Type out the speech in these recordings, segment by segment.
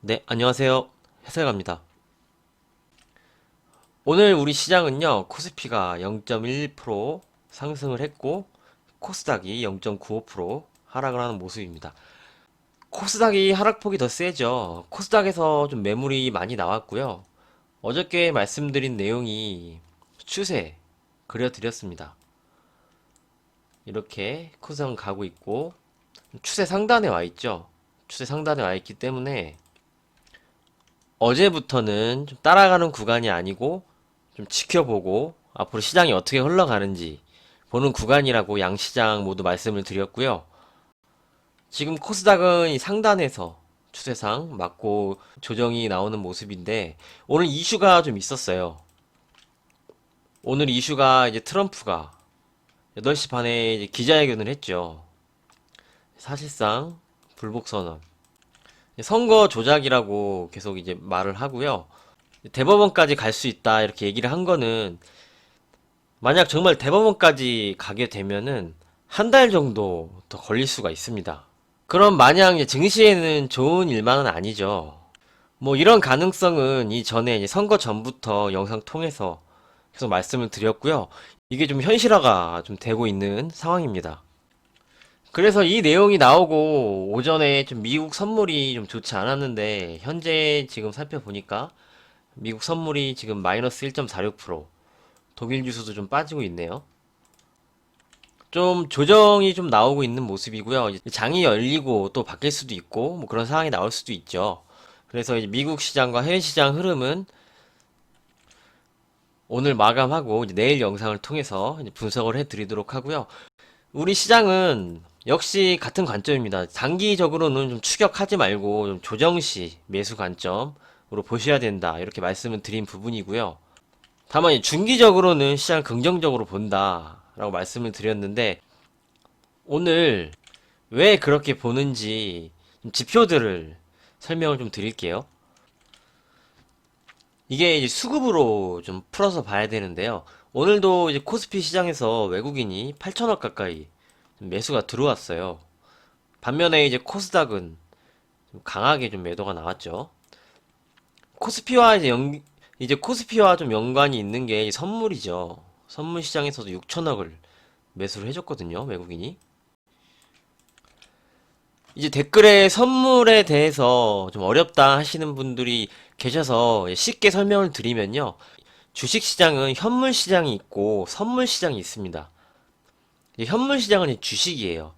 네, 안녕하세요. 해설갑니다. 오늘 우리 시장은요, 코스피가 0.1% 상승을 했고, 코스닥이 0.95% 하락을 하는 모습입니다. 코스닥이 하락폭이 더 세죠. 코스닥에서 좀 매물이 많이 나왔고요. 어저께 말씀드린 내용이 추세 그려드렸습니다. 이렇게 코스닥은 가고 있고, 추세 상단에 와 있죠. 추세 상단에 와 있기 때문에 어제부터는 좀 따라가는 구간이 아니고 좀 지켜보고 앞으로 시장이 어떻게 흘러가는지 보는 구간이라고 양시장 모두 말씀을 드렸고요. 지금 코스닥은 이 상단에서 추세상 맞고 조정이 나오는 모습인데 오늘 이슈가 좀 있었어요. 오늘 이슈가 이제 트럼프가 8시 반에 이제 기자회견을 했죠. 사실상 불복 선언. 선거 조작이라고 계속 이제 말을 하고요. 대법원까지 갈 수 있다 이렇게 얘기를 한 거는 만약 정말 대법원까지 가게 되면은 한 달 정도 더 걸릴 수가 있습니다. 그럼 마냥 이제 증시에는 좋은 일만은 아니죠. 뭐 이런 가능성은 이전에 이제 선거 전부터 영상 통해서 계속 말씀을 드렸고요. 이게 좀 현실화가 좀 되고 있는 상황입니다. 그래서 이 내용이 나오고 오전에 좀 미국 선물이 좀 좋지 않았는데 현재 지금 살펴보니까 미국 선물이 지금 마이너스 1.46%, 독일 지수도 좀 빠지고 있네요. 좀 조정이 좀 나오고 있는 모습이고요. 이제 장이 열리고 또 바뀔 수도 있고 뭐 그런 상황이 나올 수도 있죠. 그래서 이제 미국 시장과 해외 시장 흐름은 오늘 마감하고 이제 내일 영상을 통해서 이제 분석을 해드리도록 하고요. 우리 시장은 역시 같은 관점입니다. 단기적으로는 좀 추격하지 말고 좀 조정시 매수 관점으로 보셔야 된다. 이렇게 말씀을 드린 부분이고요. 다만 중기적으로는 시장을 긍정적으로 본다라고 말씀을 드렸는데 오늘 왜 그렇게 보는지 좀 지표들을 설명을 좀 드릴게요. 이게 이제 수급으로 좀 풀어서 봐야 되는데요. 오늘도 이제 코스피 시장에서 외국인이 8천억 가까이 매수가 들어왔어요. 반면에 이제 코스닥은 좀 강하게 좀 매도가 나왔죠. 코스피와 이제 코스피와 좀 연관이 있는 게 선물이죠. 선물 시장에서도 6천억을 매수를 해줬거든요, 외국인이. 이제 댓글에 선물에 대해서 좀 어렵다 하시는 분들이 계셔서 쉽게 설명을 드리면요. 주식시장은 현물시장이 있고 선물시장이 있습니다. 현물시장은 주식이에요.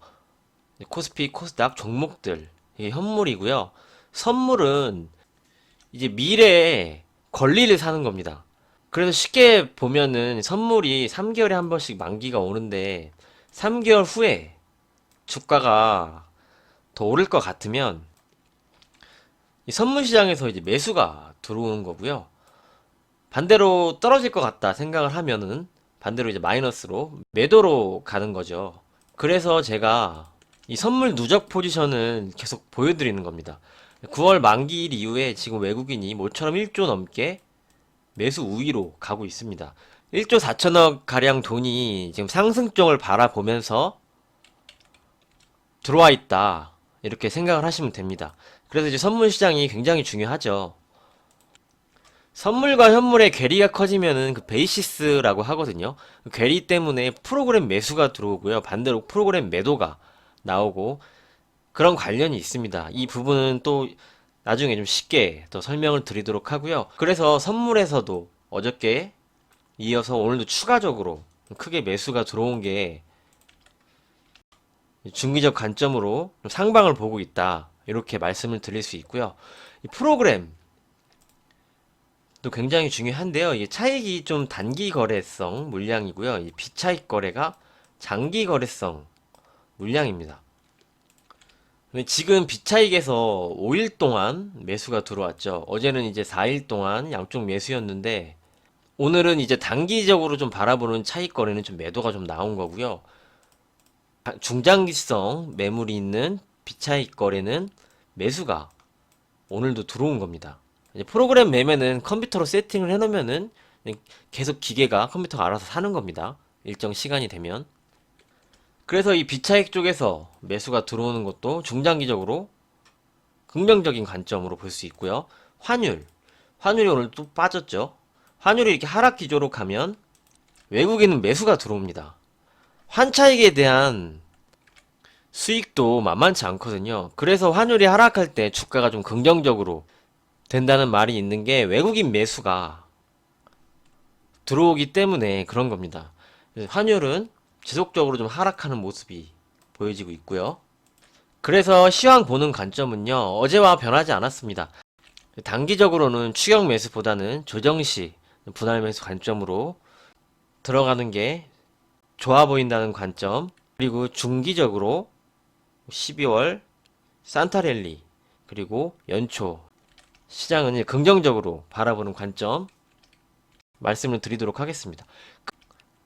코스피, 코스닥 종목들. 이게 현물이고요. 선물은 이제 미래에 권리를 사는 겁니다. 그래서 쉽게 보면은 선물이 3개월에 한 번씩 만기가 오는데 3개월 후에 주가가 더 오를 것 같으면 이 선물 시장에서 이제 매수가 들어오는 거고요. 반대로 떨어질 것 같다 생각을 하면은 반대로 이제 마이너스로 매도로 가는 거죠. 그래서 제가 이 선물 누적 포지션을 계속 보여드리는 겁니다. 9월 만기일 이후에 지금 외국인이 모처럼 1조 넘게 매수 우위로 가고 있습니다. 1조 4천억 가량 돈이 지금 상승장을 바라보면서 들어와 있다. 이렇게 생각을 하시면 됩니다. 그래서 이제 선물 시장이 굉장히 중요하죠. 선물과 현물의 괴리가 커지면은 그 베이시스라고 하거든요. 그 괴리 때문에 프로그램 매수가 들어오고요. 반대로 프로그램 매도가 나오고 그런 관련이 있습니다. 이 부분은 또 나중에 좀 쉽게 더 설명을 드리도록 하고요. 그래서 선물에서도 어저께 이어서 오늘도 추가적으로 크게 매수가 들어온 게 중기적 관점으로 상방을 보고 있다. 이렇게 말씀을 드릴 수 있고요. 이 프로그램 또 굉장히 중요한데요. 이 차익이 좀 단기 거래성 물량이고요. 이 비차익 거래가 장기 거래성 물량입니다. 지금 비차익에서 5일 동안 매수가 들어왔죠. 어제는 이제 4일 동안 양쪽 매수였는데 오늘은 이제 단기적으로 좀 바라보는 차익 거래는 좀 매도가 좀 나온 거고요. 중장기성 매물이 있는 비차익 거래는 매수가 오늘도 들어온 겁니다. 이제 프로그램 매매는 컴퓨터로 세팅을 해놓으면은 계속 기계가 컴퓨터가 알아서 사는 겁니다. 일정 시간이 되면. 그래서 이 비차익 쪽에서 매수가 들어오는 것도 중장기적으로 긍정적인 관점으로 볼 수 있고요. 환율이 오늘 또 빠졌죠. 환율이 이렇게 하락 기조로 가면 외국인은 매수가 들어옵니다. 환차익에 대한 수익도 만만치 않거든요. 그래서 환율이 하락할 때 주가가 좀 긍정적으로 된다는 말이 있는 게 외국인 매수가 들어오기 때문에 그런 겁니다. 환율은 지속적으로 좀 하락하는 모습이 보여지고 있고요. 그래서 시황 보는 관점은요, 어제와 변하지 않았습니다. 단기적으로는 추격 매수보다는 조정시 분할 매수 관점으로 들어가는 게 좋아 보인다는 관점, 그리고 중기적으로 12월 산타랠리, 그리고 연초 시장은 이제 긍정적으로 바라보는 관점 말씀을 드리도록 하겠습니다.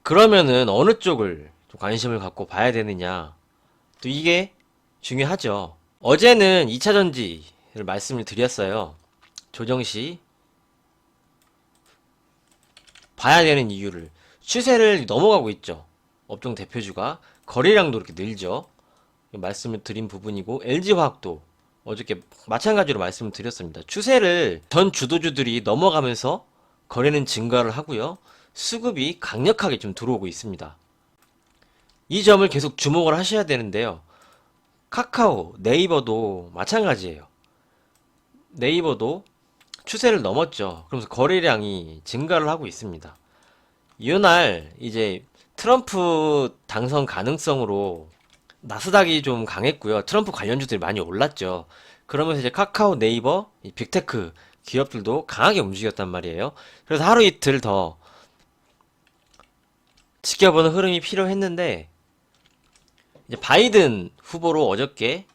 그러면은 어느 쪽을 좀 관심을 갖고 봐야 되느냐? 또 이게 중요하죠. 어제는 2차전지를 말씀을 드렸어요. 조정시 봐야 되는 이유를 추세를 넘어가고 있죠. 업종 대표주가 거래량도 이렇게 늘죠. 말씀을 드린 부분이고 LG화학도 어저께 마찬가지로 말씀을 드렸습니다. 추세를 전 주도주들이 넘어가면서 거래는 증가를 하고요. 수급이 강력하게 좀 들어오고 있습니다. 이 점을 계속 주목을 하셔야 되는데요. 카카오, 네이버도 마찬가지예요. 네이버도 추세를 넘었죠. 그러면서 거래량이 증가를 하고 있습니다. 이날 이제 트럼프 당선 가능성으로 나스닥이 좀 강했고요. 트럼프 관련주들이 많이 올랐죠. 그러면서 이제 카카오, 네이버, 이 빅테크 기업들도 강하게 움직였단 말이에요. 그래서 하루 이틀 더 지켜보는 흐름이 필요했는데 이제 바이든 후보로 어저께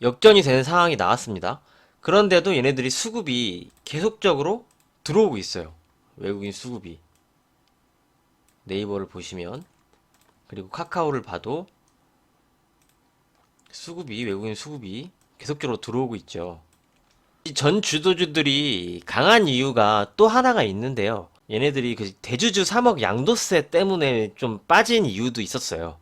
역전이 되는 상황이 나왔습니다. 그런데도 얘네들이 수급이 계속적으로 들어오고 있어요. 외국인 수급이. 네이버를 보시면 그리고 카카오를 봐도 외국인 수급이 계속적으로 들어오고 있죠. 이 전 주도주들이 강한 이유가 또 하나가 있는데요. 얘네들이 그 대주주 3억 양도세 때문에 좀 빠진 이유도 있었어요.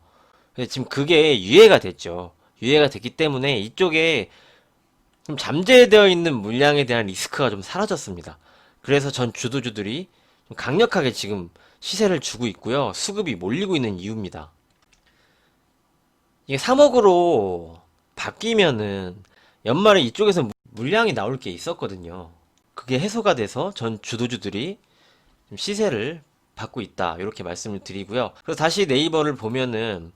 근데 지금 그게 유예가 됐죠. 유예가 됐기 때문에 이쪽에 좀 잠재되어 있는 물량에 대한 리스크가 좀 사라졌습니다. 그래서 전 주도주들이 좀 강력하게 지금 시세를 주고 있고요. 수급이 몰리고 있는 이유입니다. 이게 3억으로 바뀌면은 연말에 이쪽에서 물량이 나올 게 있었거든요. 그게 해소가 돼서 전 주도주들이 좀 시세를 받고 있다. 이렇게 말씀을 드리고요. 그래서 다시 네이버를 보면은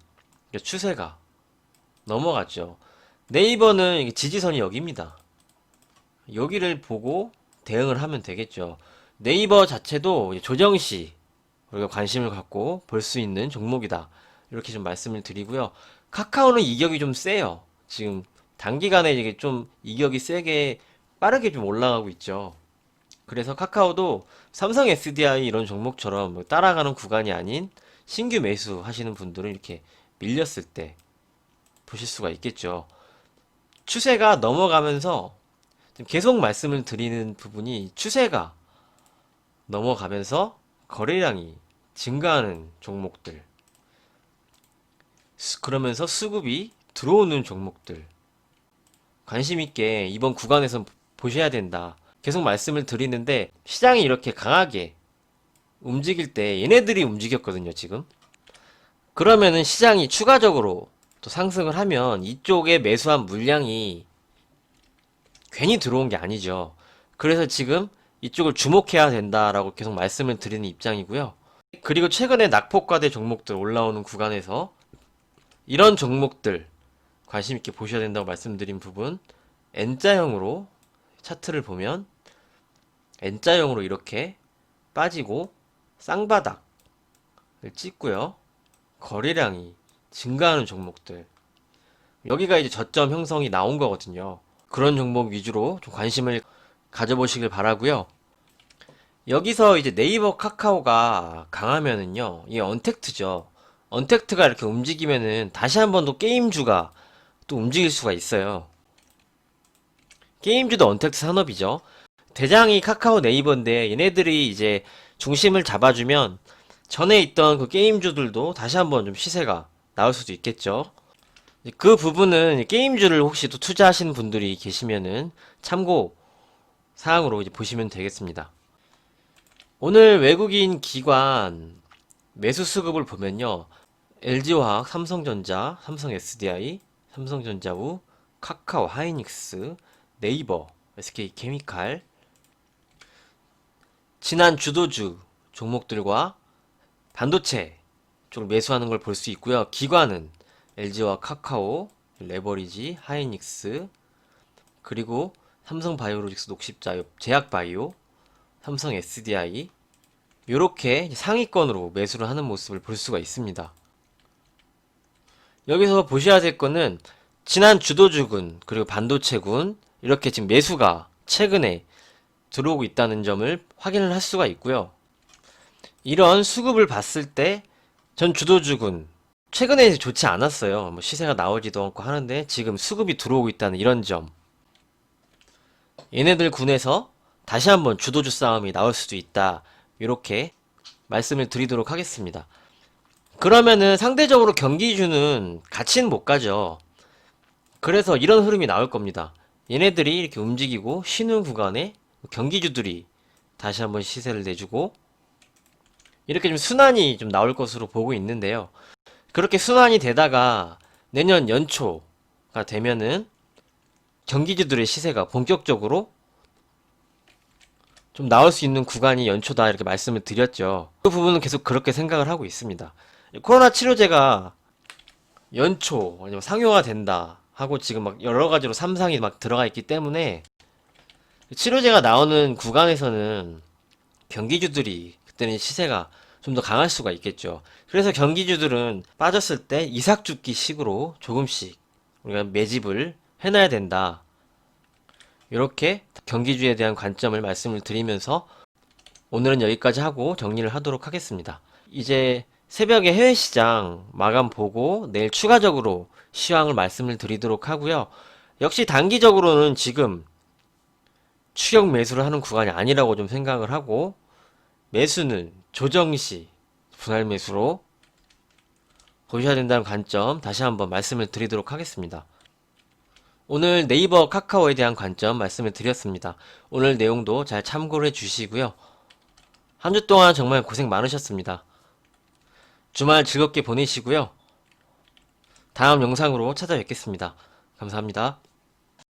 추세가 넘어갔죠. 네이버는 이게 지지선이 여기입니다. 여기를 보고 대응을 하면 되겠죠. 네이버 자체도 조정시 우리가 관심을 갖고 볼 수 있는 종목이다. 이렇게 좀 말씀을 드리고요. 카카오는 이격이 좀 세요. 지금 단기간에 이게 좀 이격이 세게 빠르게 좀 올라가고 있죠. 그래서 카카오도 삼성 SDI 이런 종목처럼 뭐 따라가는 구간이 아닌 신규 매수 하시는 분들은 이렇게 밀렸을 때 보실 수가 있겠죠. 추세가 넘어가면서 계속 말씀을 드리는 부분이 추세가 넘어가면서 거래량이 증가하는 종목들, 그러면서 수급이 들어오는 종목들 관심 있게 이번 구간에서 보셔야 된다. 계속 말씀을 드리는데 시장이 이렇게 강하게 움직일 때 얘네들이 움직였거든요, 지금. 그러면은 시장이 추가적으로 또 상승을 하면 이쪽에 매수한 물량이 괜히 들어온 게 아니죠. 그래서 지금 이쪽을 주목해야 된다라고 계속 말씀을 드리는 입장이고요. 그리고 최근에 낙폭과대 종목들 올라오는 구간에서 이런 종목들 관심 있게 보셔야 된다고 말씀드린 부분 N자형으로 차트를 보면 N자형으로 이렇게 빠지고 쌍바닥을 찍고요. 거래량이 증가하는 종목들 여기가 이제 저점 형성이 나온 거거든요. 그런 종목 위주로 좀 관심을 가져보시길 바라고요. 여기서 이제 네이버 카카오가 강하면은요, 이게 언택트죠. 언택트가 이렇게 움직이면은 다시 한 번 더 게임주가 또 움직일 수가 있어요. 게임주도 언택트 산업이죠. 대장이 카카오 네이버인데 얘네들이 이제 중심을 잡아주면 전에 있던 그 게임주들도 다시 한번 좀 시세가 나올 수도 있겠죠. 그 부분은 게임주를 혹시 또 투자하시는 분들이 계시면은 참고 사항으로 이제 보시면 되겠습니다. 오늘 외국인 기관 매수 수급을 보면요. LG화학, 삼성전자, 삼성 SDI, 삼성전자우, 카카오, 하이닉스, 네이버, SK케미칼, 지난 주도주 종목들과 반도체 쪽을 매수하는 걸 볼 수 있고요. 기관은 LG와 카카오, 레버리지, 하이닉스, 그리고 삼성바이오로직스 녹십자유, 제약바이오, 삼성 SDI 이렇게 상위권으로 매수를 하는 모습을 볼 수가 있습니다. 여기서 보셔야 될 거는 지난 주도주군 그리고 반도체군 이렇게 지금 매수가 최근에 들어오고 있다는 점을 확인을 할 수가 있고요. 이런 수급을 봤을 때 전 주도주군 최근에 좋지 않았어요. 뭐 시세가 나오지도 않고 하는데 지금 수급이 들어오고 있다는 이런 점. 얘네들 군에서 다시 한번 주도주 싸움이 나올 수도 있다. 이렇게 말씀을 드리도록 하겠습니다. 그러면은 상대적으로 경기주는 같이는 못 가죠. 그래서 이런 흐름이 나올 겁니다. 얘네들이 이렇게 움직이고 쉬는 구간에 경기주들이 다시 한번 시세를 내주고 이렇게 좀 순환이 좀 나올 것으로 보고 있는데요. 그렇게 순환이 되다가 내년 연초가 되면은 경기주들의 시세가 본격적으로 좀 나올 수 있는 구간이 연초다 이렇게 말씀을 드렸죠. 그 부분은 계속 그렇게 생각을 하고 있습니다. 코로나 치료제가 연초 아니면 상용화 된다 하고 지금 막 여러 가지로 삼상이 막 들어가 있기 때문에 치료제가 나오는 구간에서는 경기주들이 그때는 시세가 좀 더 강할 수가 있겠죠. 그래서 경기주들은 빠졌을 때 이삭죽기 식으로 조금씩 우리가 매집을 해놔야 된다. 이렇게 경기주에 대한 관점을 말씀을 드리면서 오늘은 여기까지 하고 정리를 하도록 하겠습니다. 이제 새벽에 해외 시장 마감 보고 내일 추가적으로 시황을 말씀을 드리도록 하고요. 역시 단기적으로는 지금 추격 매수를 하는 구간이 아니라고 좀 생각을 하고 매수는 조정시 분할 매수로 보셔야 된다는 관점 다시 한번 말씀을 드리도록 하겠습니다. 오늘 네이버 카카오에 대한 관점 말씀을 드렸습니다. 오늘 내용도 잘 참고를 해주시고요. 한 주 동안 정말 고생 많으셨습니다. 주말 즐겁게 보내시고요. 다음 영상으로 찾아뵙겠습니다. 감사합니다.